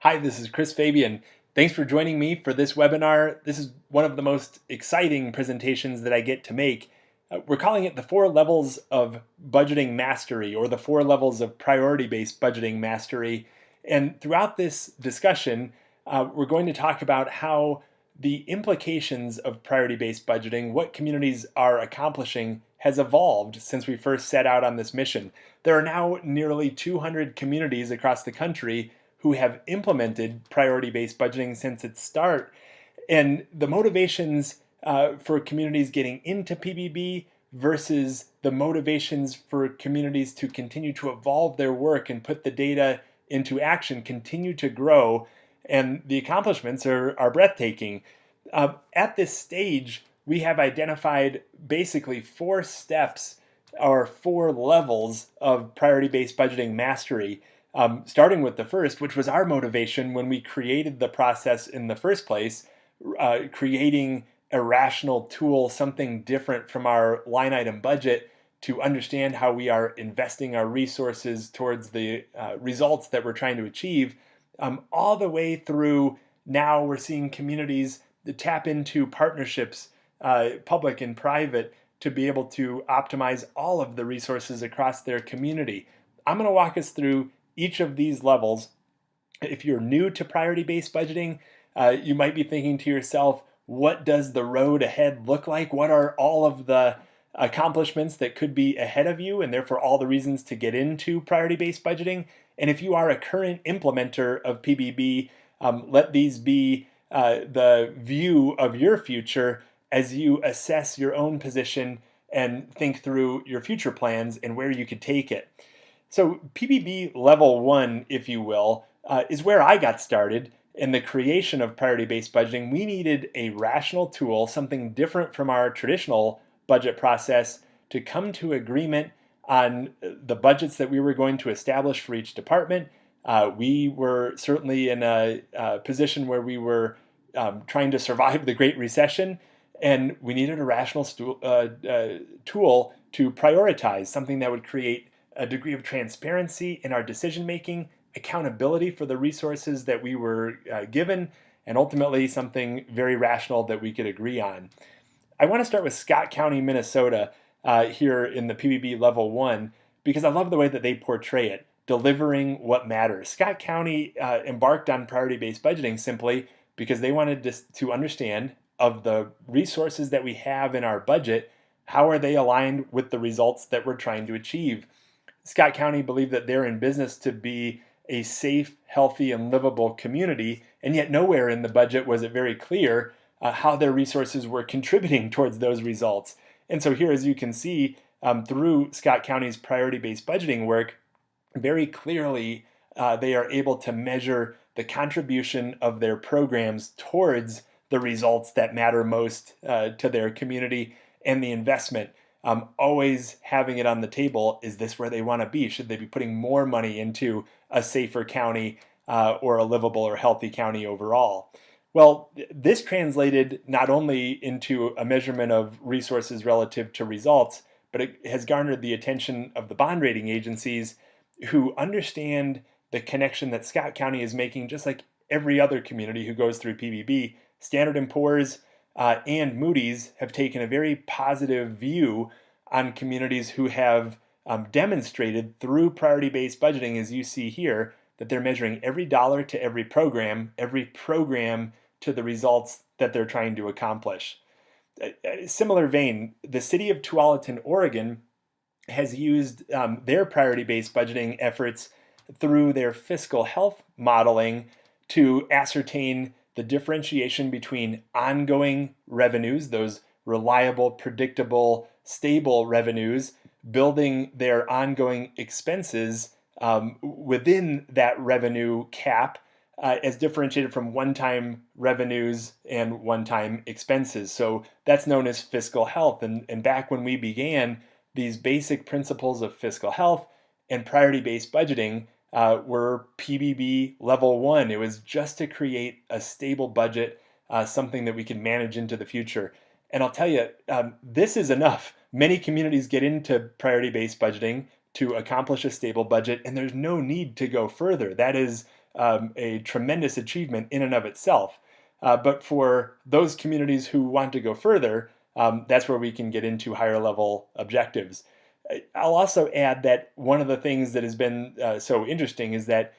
Hi, this is Chris Fabian. Thanks for joining me for this webinar. This is one of the most exciting presentations that I get to make. We're calling it the 4 levels of budgeting mastery, or the 4 levels of priority-based budgeting mastery. And throughout this discussion, we're going to talk about how the implications of priority-based budgeting, what communities are accomplishing, has evolved since we first set out on this mission. There are now nearly 200 communities across the country who have implemented priority-based budgeting since its start. And the motivations for communities getting into PBB versus the motivations for communities to continue to evolve their work and put the data into action continue to grow, and the accomplishments are breathtaking. At this stage, we have identified basically 4 steps or 4 levels of priority-based budgeting mastery. Starting with the first, which was our motivation when we created the process in the first place, creating a rational tool, something different from our line item budget to understand how we are investing our resources towards the results that we're trying to achieve, all the way through now we're seeing communities that tap into partnerships, public and private, to be able to optimize all of the resources across their community. I'm going to walk us through each of these levels. If you're new to priority-based budgeting, you might be thinking to yourself, what does the road ahead look like? What are all of the accomplishments that could be ahead of you, and therefore all the reasons to get into priority-based budgeting? And if you are a current implementer of PBB, let these be the view of your future as you assess your own position and think through your future plans and where you could take it. So PBB level 1, if you will, is where I got started in the creation of priority-based budgeting. We needed a rational tool, something different from our traditional budget process, to come to agreement on the budgets that we were going to establish for each department. We were certainly in a position where we were trying to survive the Great Recession, and we needed a rational tool to prioritize, something that would create a degree of transparency in our decision making, accountability for the resources that we were given, and ultimately something very rational that we could agree on. I want to start with Scott County, Minnesota, here in the PBB level 1, because I love the way that they portray it, delivering what matters. Scott County embarked on priority-based budgeting simply because they wanted to understand, of the resources that we have in our budget, how are they aligned with the results that we're trying to achieve. Scott County believed that they're in business to be a safe, healthy, and livable community, and yet nowhere in the budget was it very clear how their resources were contributing towards those results. And so here, as you can see, through Scott County's priority-based budgeting work, very clearly they are able to measure the contribution of their programs towards the results that matter most to their community, and the investment. Always having it on the table, is this where they want to be? Should they be putting more money into a safer county or a livable or healthy county overall? Well, this translated not only into a measurement of resources relative to results, but it has garnered the attention of the bond rating agencies, who understand the connection that Scott County is making, just like every other community who goes through PBB. Standard & Poor's and Moody's have taken a very positive view on communities who have demonstrated through priority-based budgeting, as you see here, that they're measuring every dollar to every program to the results that they're trying to accomplish. Similar vein, the city of Tualatin, Oregon, has used their priority-based budgeting efforts through their fiscal health modeling to ascertain the differentiation between ongoing revenues, those reliable, predictable, stable revenues, building their ongoing expenses within that revenue cap, as differentiated from one-time revenues and one-time expenses. So that's known as fiscal health. And back when we began, these basic principles of fiscal health and priority-based budgeting were PBB level 1. It was just to create a stable budget, something that we can manage into the future. And I'll tell you, this is enough. Many communities get into priority-based budgeting to accomplish a stable budget, and there's no need to go further. That is a tremendous achievement in and of itself. But for those communities who want to go further, that's where we can get into higher level objectives. I'll also add that one of the things that has been so interesting is that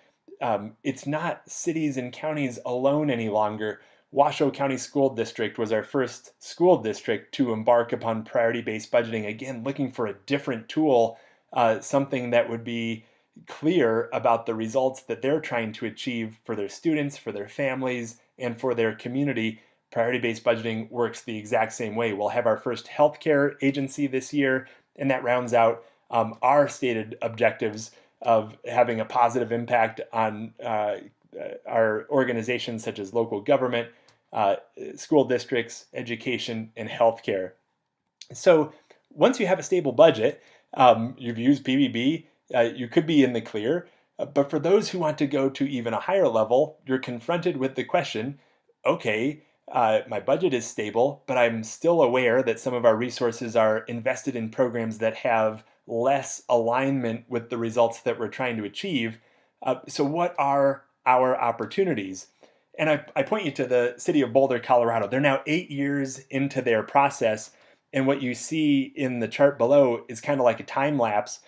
it's not cities and counties alone any longer. Washoe County School District was our first school district to embark upon priority-based budgeting, again, looking for a different tool, something that would be clear about the results that they're trying to achieve for their students, for their families, and for their community. Priority-based budgeting works the exact same way. We'll have our first healthcare agency this year, and that rounds out our stated objectives of having a positive impact on our organizations such as local government, school districts, education, and healthcare. So once you have a stable budget, you've used PBB, you could be in the clear. But for those who want to go to even a higher level, you're confronted with the question, okay, my budget is stable, but I'm still aware that some of our resources are invested in programs that have less alignment with the results that we're trying to achieve. So what are our opportunities? And I point you to the city of Boulder, Colorado. They're now 8 years into their process. And what you see in the chart below is kind of like a time lapse.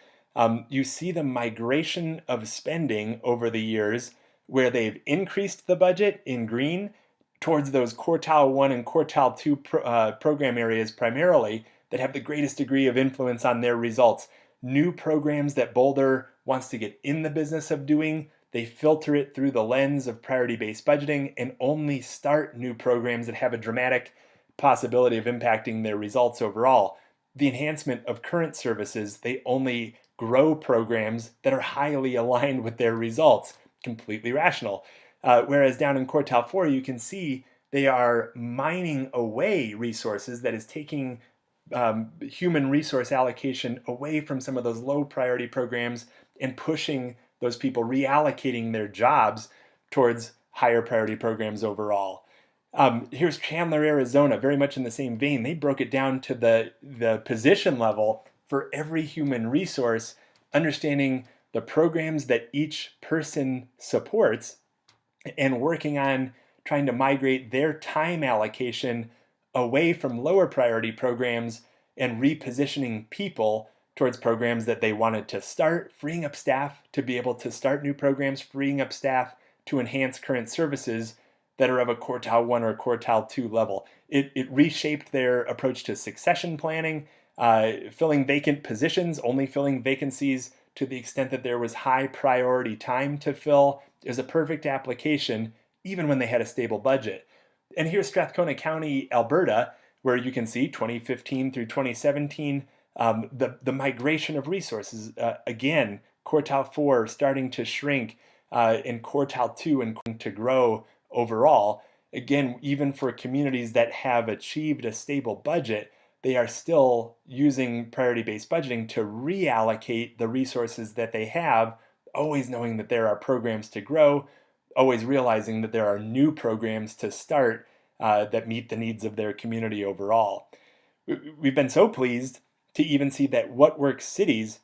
You see the migration of spending over the years where they've increased the budget in green towards those quartile 1 and quartile 2 program areas primarily that have the greatest degree of influence on their results. New programs that Boulder wants to get in the business of doing, they filter it through the lens of priority-based budgeting and only start new programs that have a dramatic possibility of impacting their results overall. The enhancement of current services, they only grow programs that are highly aligned with their results, completely rational. Whereas down in quartile 4, you can see they are mining away resources that is taking human resource allocation away from some of those low priority programs and pushing those people, reallocating their jobs towards higher priority programs overall. Here's Chandler, Arizona, very much in the same vein. They broke it down to the position level for every human resource, understanding the programs that each person supports and working on trying to migrate their time allocation away from lower priority programs and repositioning people towards programs that they wanted to start, freeing up staff to be able to start new programs, freeing up staff to enhance current services that are of a quartile 1 or quartile 2 level. It reshaped their approach to succession planning, filling vacant positions, only filling vacancies to the extent that there was high priority time to fill. It was a perfect application, even when they had a stable budget. And here's Strathcona County, Alberta, where you can see 2015 through 2017, the migration of resources. Again, quartile 4 starting to shrink, and quartile 2 and to grow overall. Again, even for communities that have achieved a stable budget, they are still using priority-based budgeting to reallocate the resources that they have, always knowing that there are programs to grow, always realizing that there are new programs to start that meet the needs of their community overall. We've been so pleased to even see that What Works cities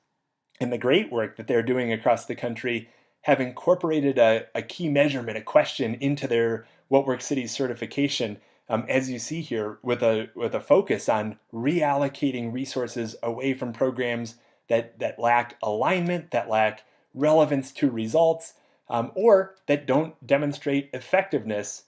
and the great work that they're doing across the country have incorporated a key measurement, a question into their What Works cities certification, as you see here, with a focus on reallocating resources away from programs that lack alignment, that lack relevance to results, or that don't demonstrate effectiveness,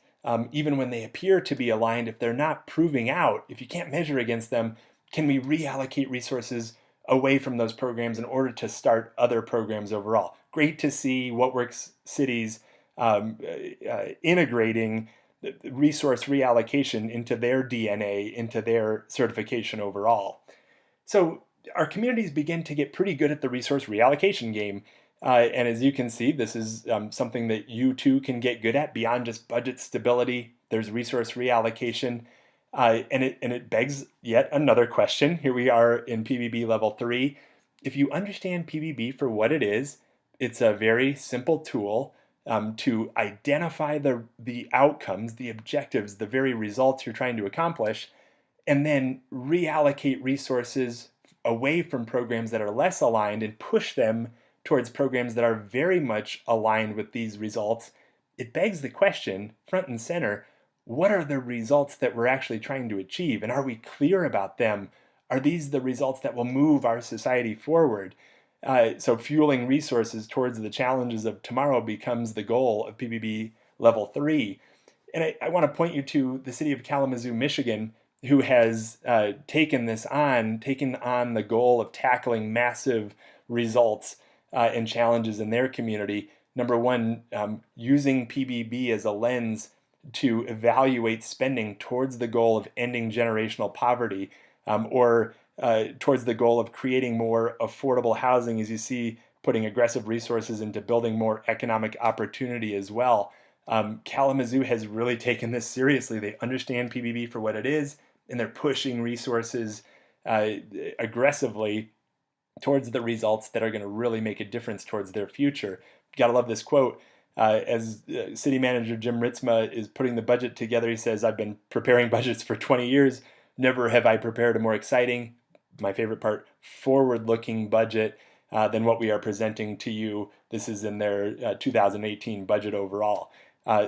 even when they appear to be aligned. If they're not proving out, if you can't measure against them, can we reallocate resources away from those programs in order to start other programs overall? Great to see What Works cities integrating resource reallocation into their DNA, into their certification overall. So our communities begin to get pretty good at the resource reallocation game. And as you can see, this is something that you too can get good at beyond just budget stability. There's resource reallocation. And it begs yet another question. Here we are in PBB level 3. If you understand PBB for what it is, it's a very simple tool to identify the outcomes, the objectives, the very results you're trying to accomplish, and then reallocate resources away from programs that are less aligned and push them towards programs that are very much aligned with these results, it begs the question, front and center, what are the results that we're actually trying to achieve? And are we clear about them? Are these the results that will move our society forward? So fueling resources towards the challenges of tomorrow becomes the goal of PBB Level 3. And I want to point you to the city of Kalamazoo, Michigan, who has taken on the goal of tackling massive results and challenges in their community. Number one, using PBB as a lens to evaluate spending towards the goal of ending generational poverty, or towards the goal of creating more affordable housing, as you see, putting aggressive resources into building more economic opportunity as well. Kalamazoo has really taken this seriously. They understand PBB for what it is, and they're pushing resources aggressively towards the results that are going to really make a difference towards their future. Gotta love this quote. As city manager Jim Ritzma is putting the budget together, he says, "I've been preparing budgets for 20 years. Never have I prepared a more exciting, my favorite part, forward-looking budget than what we are presenting to you." This is in their 2018 budget overall.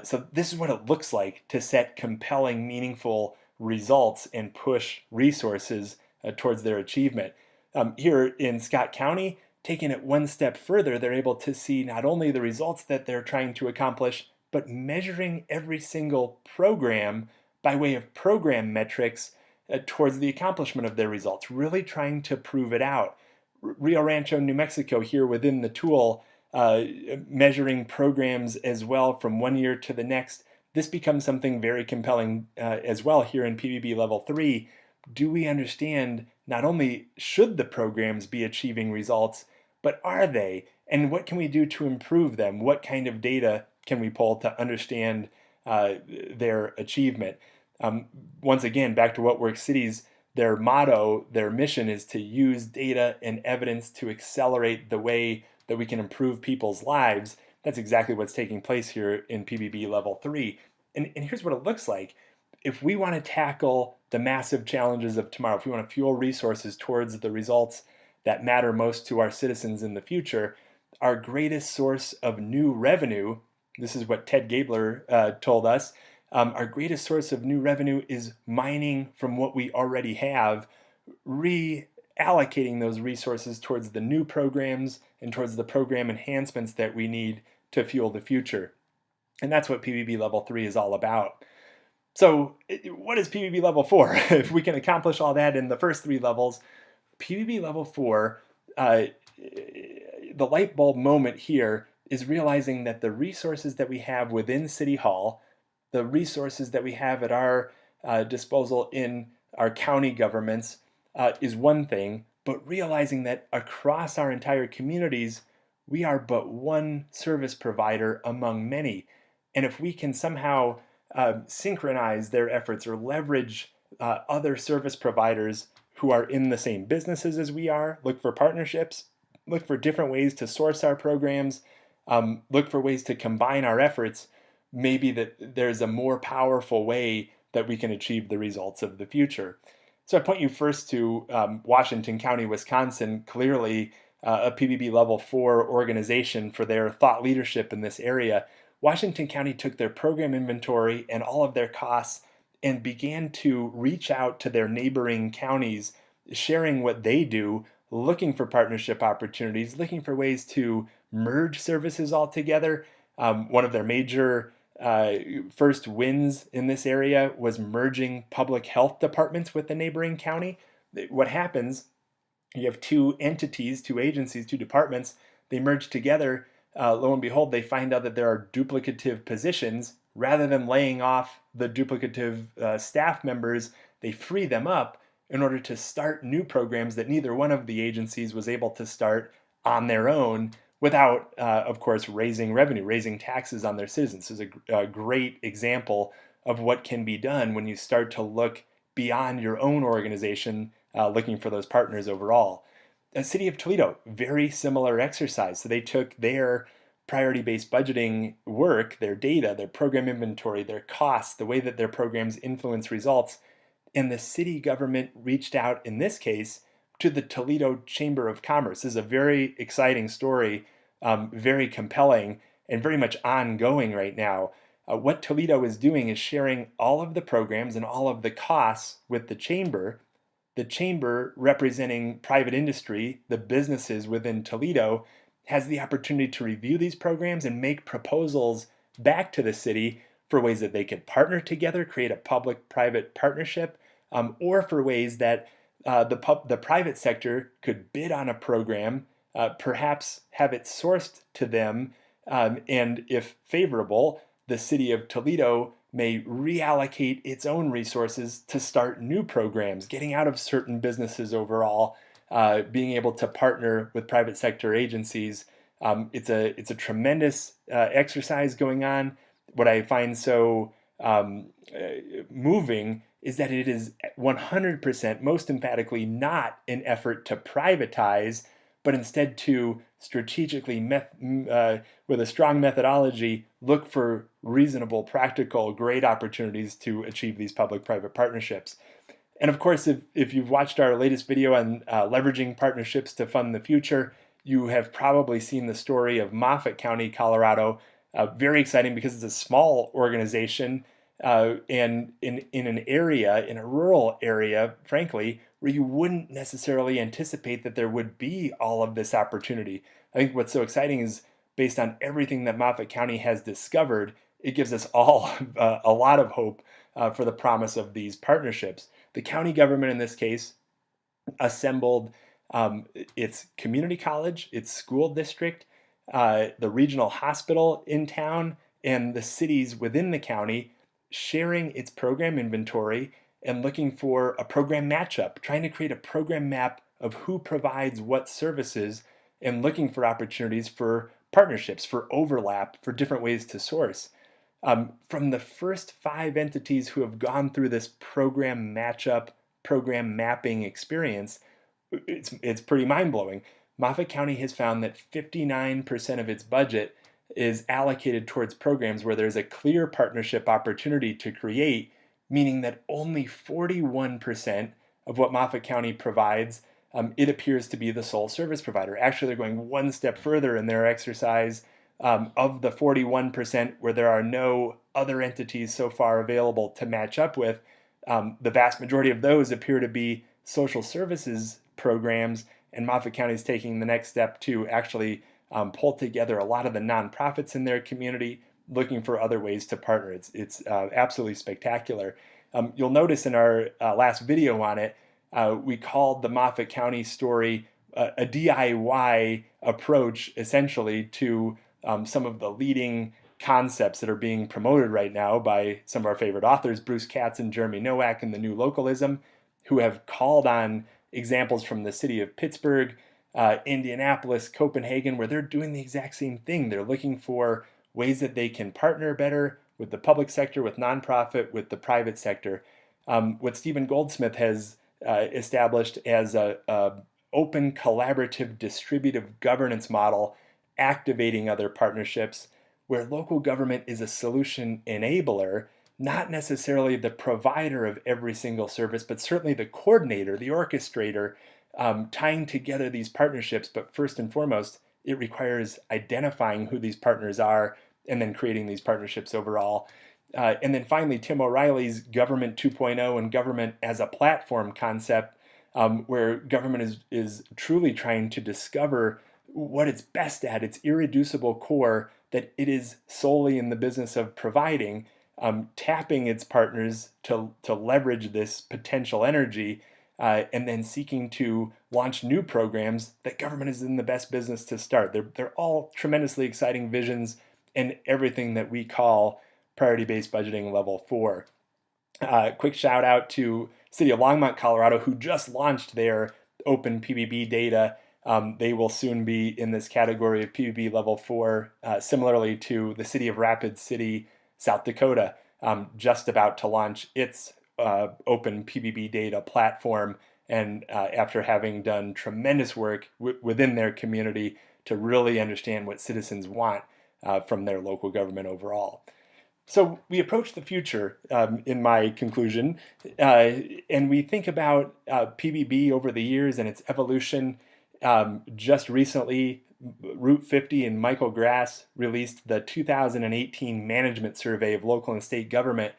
So this is what it looks like to set compelling, meaningful results and push resources towards their achievement. Here in Scott County, taking it one step further, they're able to see not only the results that they're trying to accomplish, but measuring every single program by way of program metrics towards the accomplishment of their results, really trying to prove it out. Rio Rancho, New Mexico, here within the tool, measuring programs as well from one year to the next. This becomes something very compelling as well here in PBB Level 3. Do we understand not only should the programs be achieving results, but are they? And what can we do to improve them? What kind of data can we pull to understand their achievement? Once again, back to What Works Cities, their motto, their mission is to use data and evidence to accelerate the way that we can improve people's lives. That's exactly what's taking place here in PBB Level 3. And here's what it looks like. If we want to tackle the massive challenges of tomorrow, if we want to fuel resources towards the results that matter most to our citizens in the future, our greatest source of new revenue, this is what Ted Gabler told us, our greatest source of new revenue is mining from what we already have, reallocating those resources towards the new programs and towards the program enhancements that we need to fuel the future. And that's what PBB Level 3 is all about. So what is PBB Level 4? If we can accomplish all that in the first three levels, PBB Level 4, the light bulb moment here is realizing that the resources that we have within City Hall, the resources that we have at our disposal in our county governments is one thing, but realizing that across our entire communities, we are but one service provider among many. And if we can somehow synchronize their efforts or leverage other service providers who are in the same businesses as we are, look for partnerships, look for different ways to source our programs, look for ways to combine our efforts, maybe that there's a more powerful way that we can achieve the results of the future. So I point you first to Washington County, Wisconsin, clearly a PBB Level 4 organization for their thought leadership in this area. Washington County took their program inventory and all of their costs and began to reach out to their neighboring counties, sharing what they do, looking for partnership opportunities, looking for ways to merge services all together. One of their major first wins in this area was merging public health departments with the neighboring county. What happens, you have two entities, two agencies, two departments, they merge together. Lo and behold, they find out that there are duplicative positions. Rather than laying off the duplicative staff members, they free them up in order to start new programs that neither one of the agencies was able to start on their own without, of course, raising revenue, raising taxes on their citizens. This is a great example of what can be done when you start to look beyond your own organization, looking for those partners overall. The City of Toledo, very similar exercise. So they took their priority-based budgeting work, their data, their program inventory, their costs, the way that their programs influence results, and the city government reached out, in this case, to the Toledo Chamber of Commerce. This is a very exciting story, very compelling, and very much ongoing right now. What Toledo is doing is sharing all of the programs and all of the costs with the chamber. The chamber, representing private industry, the businesses within Toledo, has the opportunity to review these programs and make proposals back to the city for ways that they could partner together, create a public-private partnership, or for ways that the private sector could bid on a program, perhaps have it sourced to them, and if favorable, the city of Toledo may reallocate its own resources to start new programs, getting out of certain businesses overall, being able to partner with private sector agencies. It's a tremendous exercise going on. What I find so moving is that it is 100%, most emphatically, not an effort to privatize, but instead to strategically, with a strong methodology, look for reasonable, practical, great opportunities to achieve these public-private partnerships. And of course, if you've watched our latest video on leveraging partnerships to fund the future, you have probably seen the story of Moffat County, Colorado. Very exciting because it's a small organization and in an area, in a rural area, frankly, where you wouldn't necessarily anticipate that there would be all of this opportunity. I think what's so exciting is based on everything that Moffat County has discovered, it gives us all a lot of hope for the promise of these partnerships. The county government in this case assembled its community college, its school district, the regional hospital in town, and the cities within the county, sharing its program inventory and looking for a program matchup, trying to create a program map of who provides what services, and looking for opportunities for partnerships, for overlap, for different ways to source. From the first 5 entities who have gone through this program matchup, program mapping experience, it's pretty mind-blowing. Moffat County has found that 59% of its budget is allocated towards programs where there's a clear partnership opportunity to create, meaning that only 41% of what Moffat County provides, it appears to be the sole service provider. Actually, they're going one step further in their exercise. Of the 41% where there are no other entities so far available to match up with, the vast majority of those appear to be social services programs, and Moffat County is taking the next step to actually pull together a lot of the nonprofits in their community, looking for other ways to partner. It's absolutely spectacular. You'll notice in our last video on it, we called the Moffat County story a DIY approach, essentially, to some of the leading concepts that are being promoted right now by some of our favorite authors, Bruce Katz and Jeremy Nowak in The New Localism, who have called on examples from the city of Pittsburgh, Indianapolis, Copenhagen, where they're doing the exact same thing. They're looking for ways that they can partner better with the public sector, with nonprofit, with the private sector. What Stephen Goldsmith has established as a open, collaborative, distributive governance model, activating other partnerships, where local government is a solution enabler, not necessarily the provider of every single service, but certainly the coordinator, the orchestrator, tying together these partnerships. But first and foremost, it requires identifying who these partners are and then creating these partnerships overall. And then finally, Tim O'Reilly's Government 2.0 and government as a platform concept, where government is truly trying to discover what it's best at, its irreducible core, that it is solely in the business of providing, tapping its partners to leverage this potential energy, and then seeking to launch new programs that government is in the best business to start. They're all tremendously exciting visions and everything that we call priority-based budgeting level 4. Quick shout out to City of Longmont, Colorado, who just launched their open PBB data. They will soon be in this category of PBB level 4, similarly to the City of Rapid City, South Dakota, just about to launch its open PBB data platform, and after having done tremendous work within their community to really understand what citizens want from their local government overall. So we approach the future, in my conclusion, uh, and we think about PBB over the years and its evolution. Just recently, Route 50 and Michael Grass released the 2018 Management Survey of Local and State Government,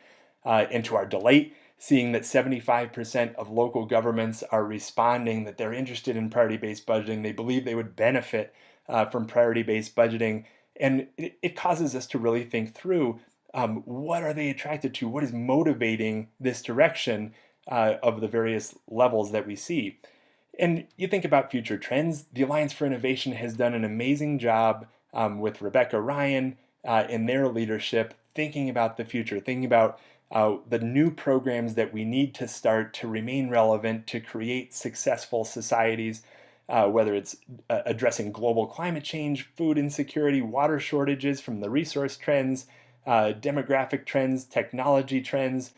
and to our delight, seeing that 75% of local governments are responding that they're interested in priority-based budgeting. They believe they would benefit from priority-based budgeting. And it causes us to really think through, what are they attracted to? What is motivating this direction of the various levels that we see? And you think about future trends, the Alliance for Innovation has done an amazing job with Rebecca Ryan in their leadership, thinking about the future, thinking about the new programs that we need to start to remain relevant, to create successful societies, whether it's addressing global climate change, food insecurity, water shortages from the resource trends, demographic trends, technology trends.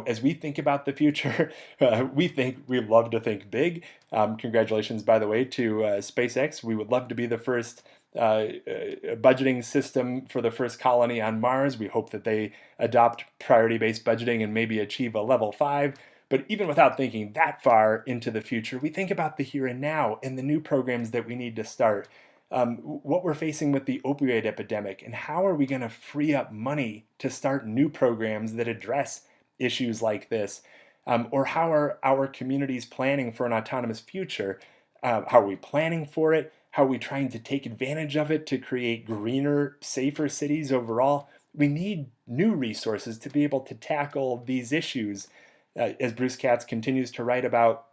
As we think about the future, we love to think big. Congratulations, by the way, to SpaceX. We would love to be the first budgeting system for the first colony on Mars. We hope that they adopt priority-based budgeting and maybe achieve a level 5. But even without thinking that far into the future, we think about the here and now and the new programs that we need to start. What we're facing with the opioid epidemic, and how are we going to free up money to start new programs that address issues like this? Or how are our communities planning for an autonomous future? How are we planning for it? How are we trying to take advantage of it to create greener, safer cities overall? We need new resources to be able to tackle these issues. As Bruce Katz continues to write about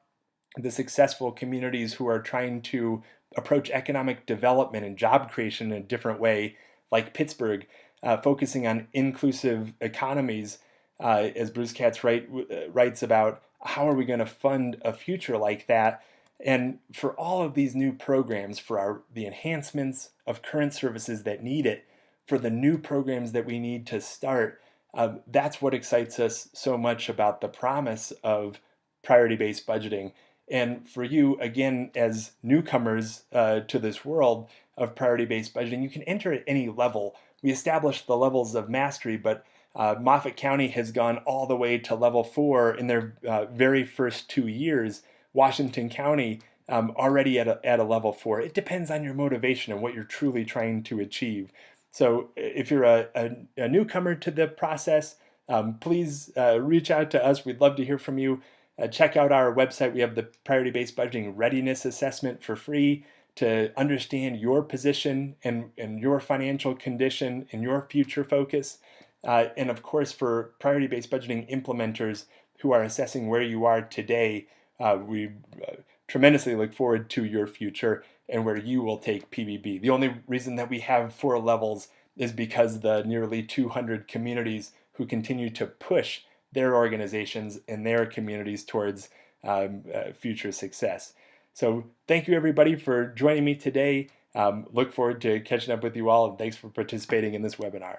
the successful communities who are trying to approach economic development and job creation in a different way, like Pittsburgh, focusing on inclusive economies, as Bruce Katz writes about, how are we going to fund a future like that? And for all of these new programs, for the enhancements of current services that need it, for the new programs that we need to start, that's what excites us so much about the promise of priority-based budgeting. And for you, again, as newcomers to this world of priority-based budgeting, you can enter at any level. We established the levels of mastery, but Moffat County has gone all the way to level 4 in their very first 2 years. Washington County already at a level 4. It depends on your motivation and what you're truly trying to achieve. So if you're a newcomer to the process, please reach out to us. We'd love to hear from you. Check out our website. We have the priority-based budgeting readiness assessment for free to understand your position and your financial condition and your future focus. And of course, for priority-based budgeting implementers who are assessing where you are today, we tremendously look forward to your future and where you will take PBB. The only reason that we have 4 levels is because the nearly 200 communities who continue to push their organizations and their communities towards future success. So thank you, everybody, for joining me today. Look forward to catching up with you all, and thanks for participating in this webinar.